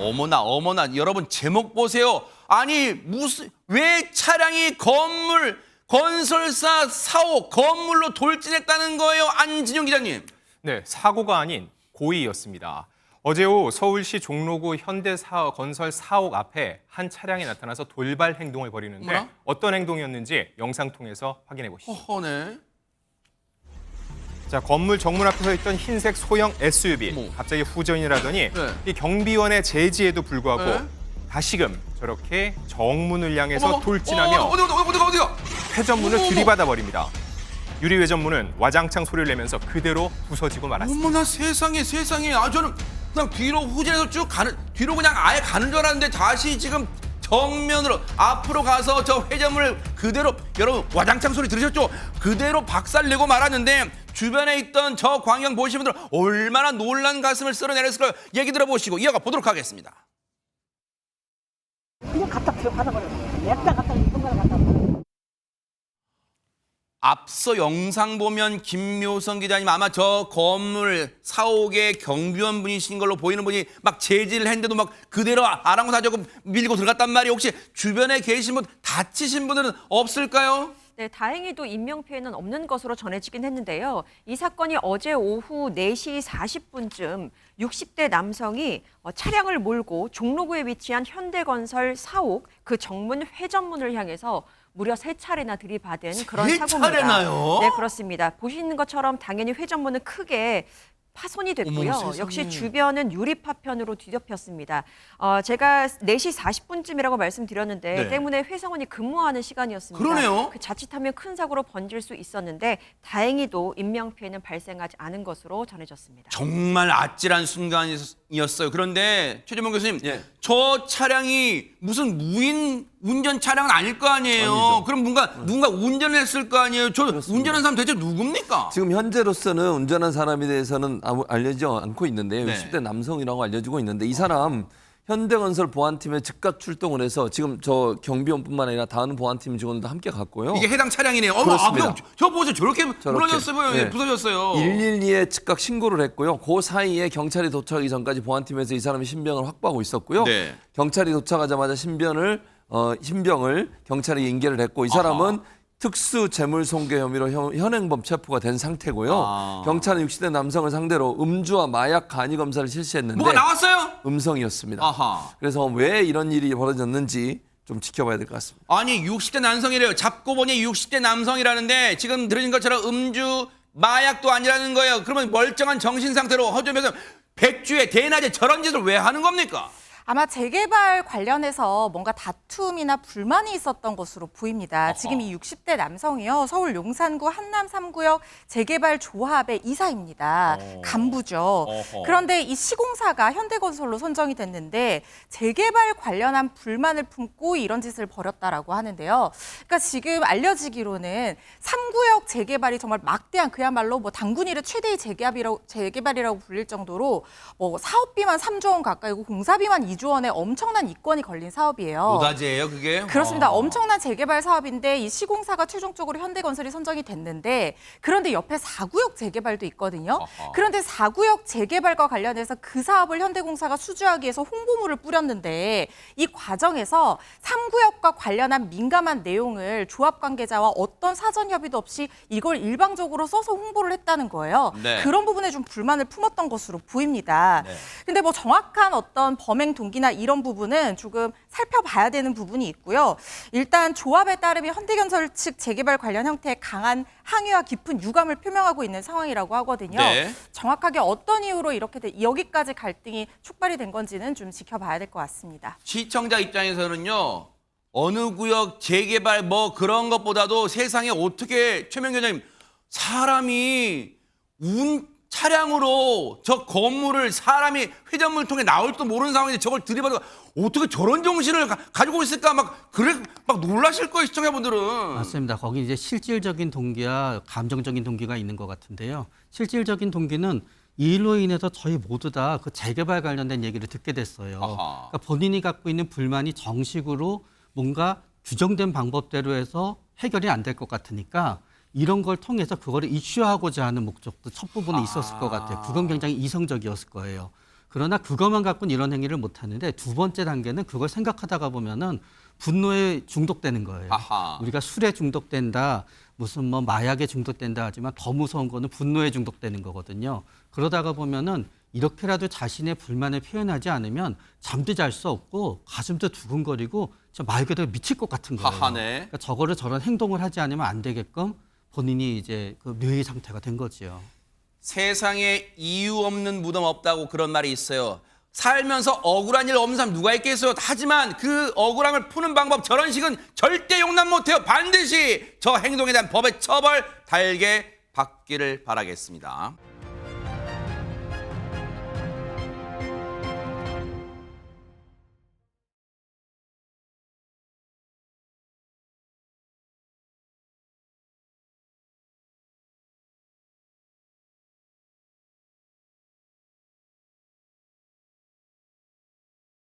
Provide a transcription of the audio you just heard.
어머나 어머나 여러분 제목 보세요. 아니 왜 차량이 건설사 사옥 건물로 돌진했다는 거예요, 안진용 기자님? 네, 사고가 아닌 고의였습니다. 어제 오후 서울시 종로구 현대건설 사옥 앞에 한 차량이 나타나서 돌발 행동을 벌이는데 뭐라? 어떤 행동이었는지 영상 통해서 확인해 보시죠. 허허네. 자, 건물 정문 앞에 서 있던 흰색 소형 SUV. 어머. 갑자기 후진이라더니 네. 이 경비원의 제지에도 불구하고 네. 다시금 저렇게 정문을 향해서 어머, 돌진하며 어디가? 회전문을 어머, 어머. 들이받아 버립니다. 유리 회전문은 와장창 소리를 내면서 그대로 부서지고 말았습니다. 어머나 세상에. 아 저는 그냥 뒤로 후진해서 쭉 가는 뒤로 그냥 아예 가는 줄 알았는데 다시 지금 정면으로 앞으로 가서 저 회전문을 그대로 여러분 와장창 소리 들으셨죠? 그대로 박살내고 말았는데 주변에 있던 저 광경 보시는 분들 얼마나 놀란 가슴을 쓸어내렸을까요? 얘기 들어보시고 이어가 보도록 하겠습니다. 그냥 갖다 버려. 냅다 갖다 이쁜 거를 갖다 버려. 앞서 영상 보면 김묘성 기자님 아마 저 건물 사옥의 경비원 분이신 걸로 보이는 분이 막 제지를 했는데도 막 그대로 아랑곳하자고 밀고 들어갔단 말이에요. 혹시 주변에 계신 분 다치신 분들은 없을까요? 네, 다행히도 인명피해는 없는 것으로 전해지긴 했는데요. 이 사건이 어제 오후 4시 40분쯤 60대 남성이 차량을 몰고 종로구에 위치한 현대건설 사옥 그 정문 회전문을 향해서 무려 3차례나 들이받은 그런 사고입니다. 3차례나요? 네, 그렇습니다. 보시는 것처럼 당연히 회전문은 크게 파손이 됐고요. 어머, 세상에. 역시 주변은 유리 파편으로 뒤덮였습니다. 제가 4시 40분쯤이라고 말씀드렸는데 네. 때문에 회사원이 근무하는 시간이었습니다. 그러네요. 자칫하면 큰 사고로 번질 수 있었는데 다행히도 인명피해는 발생하지 않은 것으로 전해졌습니다. 정말 아찔한 순간이었어요. 그런데 최재범 교수님, 예. 저 차량이 무슨 무인 운전 차량은 아닐 거 아니에요. 아니죠. 그럼 누군가 운전을 했을 거 아니에요. 저 운전한 사람 대체 누굽니까? 지금 현재로서는 운전한 사람에 대해서는 알려지지 않고 있는데요. 네. 60대 남성이라고 알려지고 있는데 이 사람 현대건설 보안팀에 즉각 출동을 해서 지금 저 경비원뿐만 아니라 다른 보안팀 직원들도 함께 갔고요. 이게 해당 차량이네요. 그렇습니다. 저 보세요. 저렇게 무너졌어요. 네. 부서졌어요. 112에 즉각 신고를 했고요. 그 사이에 경찰이 도착하기 전까지 보안팀에서 이 사람의 신병을 확보하고 있었고요. 네. 경찰이 도착하자마자 신병을 경찰에 인계를 했고 이 사람은 특수 재물 손괴 혐의로 현행범 체포가 된 상태고요. 경찰은 60대 남성을 상대로 음주와 마약 간이 검사를 실시했는데 뭐가 나왔어요? 음성이었습니다. 아하. 그래서 왜 이런 일이 벌어졌는지 좀 지켜봐야 될 것 같습니다. 아니 60대 남성이래요. 잡고 보니 60대 남성이라는데 지금 들으신 것처럼 음주, 마약도 아니라는 거예요. 그러면 멀쩡한 정신 상태로 허점에서 백주에 대낮에 저런 짓을 왜 하는 겁니까? 아마 재개발 관련해서 뭔가 다툼이나 불만이 있었던 것으로 보입니다. 지금 이 60대 남성이요. 서울 용산구 한남 3구역 재개발 조합의 이사입니다. 간부죠. 그런데 이 시공사가 현대건설로 선정이 됐는데 재개발 관련한 불만을 품고 이런 짓을 벌였다라고 하는데요. 그러니까 지금 알려지기로는 3구역 재개발이 정말 막대한 그야말로 뭐 당군 이래 최대의 재개발이라고 불릴 정도로 뭐 사업비만 3조 원 가까이고 공사비만 2조 원의 엄청난 이권이 걸린 사업이에요. 오다지예요, 그게? 그렇습니다. 엄청난 재개발 사업인데 이 시공사가 최종적으로 현대건설이 선정이 됐는데 그런데 옆에 4구역 재개발도 있거든요. 그런데 4구역 재개발과 관련해서 그 사업을 현대공사가 수주하기 위해서 홍보물을 뿌렸는데 이 과정에서 3구역과 관련한 민감한 내용을 조합 관계자와 어떤 사전 협의도 없이 이걸 일방적으로 써서 홍보를 했다는 거예요. 네. 그런 부분에 좀 불만을 품었던 것으로 보입니다. 근데 뭐 정확한 어떤 범행 동기나 이런 부분은 조금 살펴봐야 되는 부분이 있고요. 일단 조합에 따르면 현대건설 측 재개발 관련 형태에 강한 항의와 깊은 유감을 표명하고 있는 상황이라고 하거든요. 네. 정확하게 어떤 이유로 이렇게 여기까지 갈등이 촉발이 된 건지는 좀 지켜봐야 될 것 같습니다. 시청자 입장에서는요. 어느 구역 재개발 뭐 그런 것보다도 세상에 어떻게 최명 교장님 사람이 차량으로 저 건물을 사람이 회전문을 통해 나올 줄 모르는 상황인데 저걸 들이받아 어떻게 저런 정신을 가지고 있을까 막 놀라실 거예요, 시청자분들은. 맞습니다. 거기 이제 실질적인 동기와 감정적인 동기가 있는 것 같은데요. 실질적인 동기는 이 일로 인해서 저희 모두 다 그 재개발 관련된 얘기를 듣게 됐어요. 그러니까 본인이 갖고 있는 불만이 정식으로 뭔가 규정된 방법대로 해서 해결이 안 될 것 같으니까 이런 걸 통해서 그거를 이슈하고자 하는 목적도 첫 부분에 있었을 것 같아요. 그건 굉장히 이성적이었을 거예요. 그러나 그것만 갖고는 이런 행위를 못 하는데 두 번째 단계는 그걸 생각하다가 보면은 분노에 중독되는 거예요. 아하. 우리가 술에 중독된다, 무슨 뭐 마약에 중독된다 하지만 더 무서운 거는 분노에 중독되는 거거든요. 그러다가 보면은 이렇게라도 자신의 불만을 표현하지 않으면 잠도 잘 수 없고 가슴도 두근거리고 진짜 말 그대로 미칠 것 같은 거예요. 하하네. 그러니까 저거를 저런 행동을 하지 않으면 안 되게끔 본인이 이제 그 뇌의 상태가 된 거지요. 세상에 이유 없는 무덤 없다고 그런 말이 있어요. 살면서 억울한 일 없는 사람 누가 있겠어요. 하지만 그 억울함을 푸는 방법 저런 식은 절대 용납 못해요. 반드시 저 행동에 대한 법의 처벌 달게 받기를 바라겠습니다.